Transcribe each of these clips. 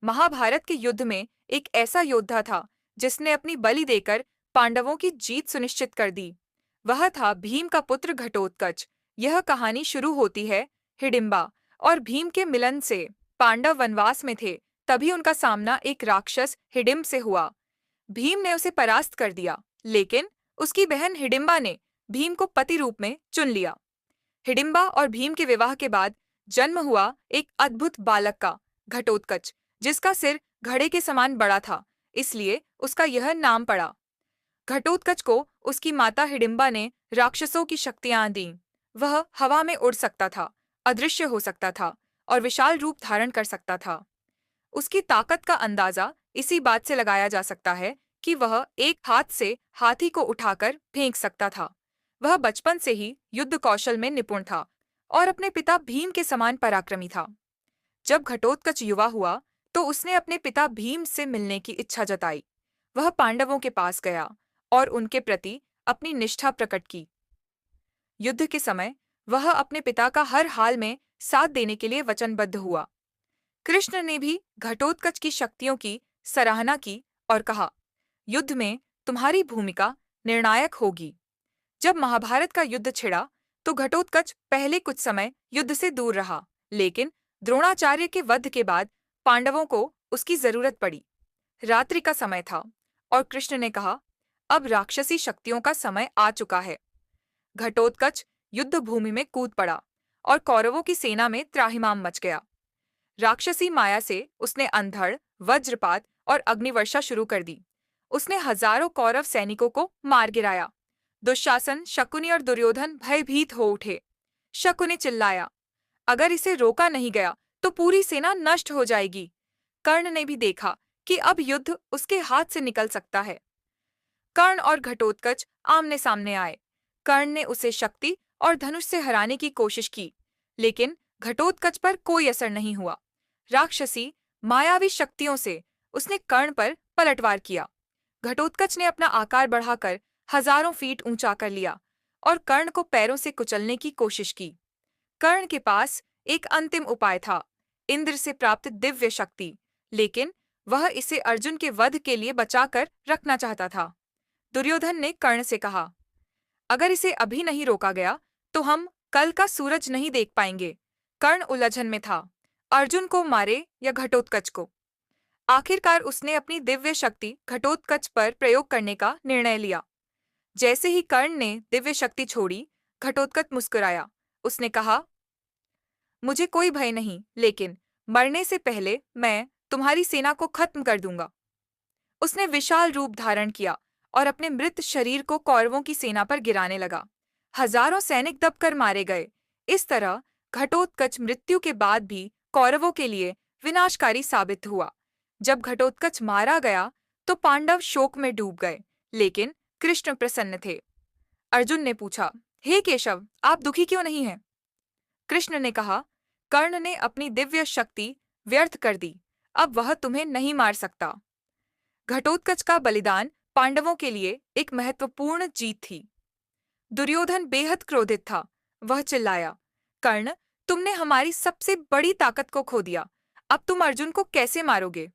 महाभारत के युद्ध में एक ऐसा योद्धा था जिसने अपनी बलि देकर पांडवों की जीत सुनिश्चित कर दी। वह था भीम का पुत्र घटोत्कच। यह कहानी शुरू होती है हिडिंबा और भीम के मिलन से। पांडव वनवास में थे, तभी उनका सामना एक राक्षस हिडिंब से हुआ। भीम ने उसे परास्त कर दिया, लेकिन उसकी बहन हिडिंबा ने भीम को पति रूप में चुन लिया। हिडिंबा और भीम के विवाह के बाद जन्म हुआ एक अद्भुत बालक का, घटोत्कच, जिसका सिर घड़े के समान बड़ा था, इसलिए उसका यह नाम पड़ा। घटोत्कच को उसकी माता हिडिंबा ने राक्षसों की शक्तियां दीं। वह हवा में उड़ सकता था, अदृश्य हो सकता था और विशाल रूप धारण कर सकता था। उसकी ताकत का अंदाजा इसी बात से लगाया जा सकता है कि वह एक हाथ से हाथी को उठाकर फेंक सकता था। वह बचपन से ही युद्ध कौशल में निपुण था और अपने पिता भीम के समान पराक्रमी था। जब घटोत्कच युवा हुआ तो उसने अपने पिता भीम से मिलने की इच्छा जताई। वह पांडवों के पास गया और उनके प्रति अपनी निष्ठा प्रकट की। युद्ध के समय वह अपने पिता का हर हाल में साथ देने के लिए वचनबद्ध हुआ। कृष्ण ने भी घटोत्कच की शक्तियों की सराहना की और कहा, युद्ध में तुम्हारी भूमिका निर्णायक होगी। जब महाभारत का युद्ध छिड़ा तो घटोत्कच पहले कुछ समय युद्ध से दूर रहा, लेकिन द्रोणाचार्य के वध के बाद पांडवों को उसकी जरूरत पड़ी। रात्रि का समय था और कृष्ण ने कहा, अब राक्षसी शक्तियों का समय आ चुका है। घटोत्कच युद्ध भूमि में कूद पड़ा और कौरवों की सेना में त्राहिमाम मच गया। राक्षसी माया से उसने अंधड़, वज्रपात और अग्निवर्षा शुरू कर दी। उसने हजारों कौरव सैनिकों को मार गिराया। दुशासन, शकुनी और दुर्योधन भयभीत हो उठे। शकुनी चिल्लाया, अगर इसे रोका नहीं गया तो पूरी सेना नष्ट हो जाएगी। कर्ण ने भी देखा कि अब युद्ध उसके हाथ से निकल सकता है। कर्ण और घटोत्कच आमने सामने आए। कर्ण ने उसे शक्ति और धनुष से हराने की कोशिश की, लेकिन घटोत्कच पर कोई असर नहीं हुआ। राक्षसी मायावी शक्तियों से उसने कर्ण पर पलटवार किया। घटोत्कच ने अपना आकार बढ़ाकर हजारों फीट ऊंचा कर लिया और कर्ण को पैरों से कुचलने की कोशिश की। कर्ण के पास एक अंतिम उपाय था, इंद्र से प्राप्त दिव्य शक्ति, लेकिन वह इसे अर्जुन के वध के लिए बचाकर रखना चाहता था। दुर्योधन ने कर्ण से कहा, अगर इसे अभी नहीं रोका गया तो हम कल का सूरज नहीं देख पाएंगे। कर्ण उलझन में था, अर्जुन को मारे या घटोत्कच को। आखिरकार उसने अपनी दिव्य शक्ति घटोत्कच पर प्रयोग करने का निर्णय लिया। जैसे ही कर्ण ने दिव्य शक्ति छोड़ी, घटोत्कच मुस्कुराया। उसने कहा, मुझे कोई भय नहीं, लेकिन मरने से पहले मैं तुम्हारी सेना को खत्म कर दूंगा। उसने विशाल रूप धारण किया और अपने मृत शरीर को कौरवों की सेना पर गिराने लगा। हजारों सैनिक दबकर मारे गए। इस तरह घटोत्कच मृत्यु के बाद भी कौरवों के लिए विनाशकारी साबित हुआ। जब घटोत्कच मारा गया तो पांडव शोक में डूब गए, लेकिन कृष्ण प्रसन्न थे। अर्जुन ने पूछा, हे केशव, आप दुखी क्यों नहीं हैं? कृष्ण ने कहा, कर्ण ने अपनी दिव्य शक्ति व्यर्थ कर दी, अब वह तुम्हें नहीं मार सकता। घटोत्कच का बलिदान पांडवों के लिए एक महत्वपूर्ण जीत थी। दुर्योधन बेहद क्रोधित था। वह चिल्लाया, कर्ण, तुमने हमारी सबसे बड़ी ताकत को खो दिया। अब तुम अर्जुन को कैसे मारोगे?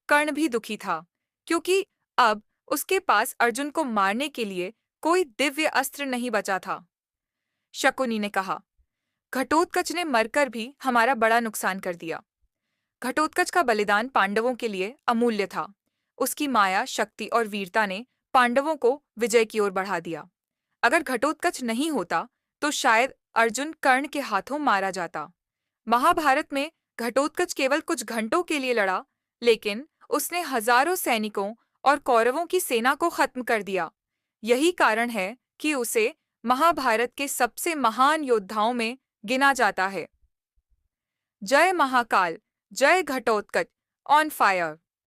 कर्ण भी दुखी था, क्योंकि अब उसके पास अर्जुन को मारने के लिए कोई दिव्य अस्त्र नहीं बचा था। शकुनी ने कहा, घटोत्कच ने मरकर भी हमारा बड़ा नुकसान कर दिया। घटोत्कच का बलिदान पांडवों के लिए अमूल्य था। उसकी माया, शक्ति और वीरता ने पांडवों को विजय की ओर बढ़ा दिया। अगर घटोत्कच नहीं होता तो शायद अर्जुन कर्ण के हाथों मारा जाता। महाभारत में घटोत्कच केवल कुछ घंटों के लिए लड़ा, लेकिन उसने हजारों सैनिकों और कौरवों की सेना को खत्म कर दिया। यही कारण है कि उसे महाभारत के सबसे महान योद्धाओं में गिना जाता है। जय महाकाल, जय घटोत्कच, ऑन फायर।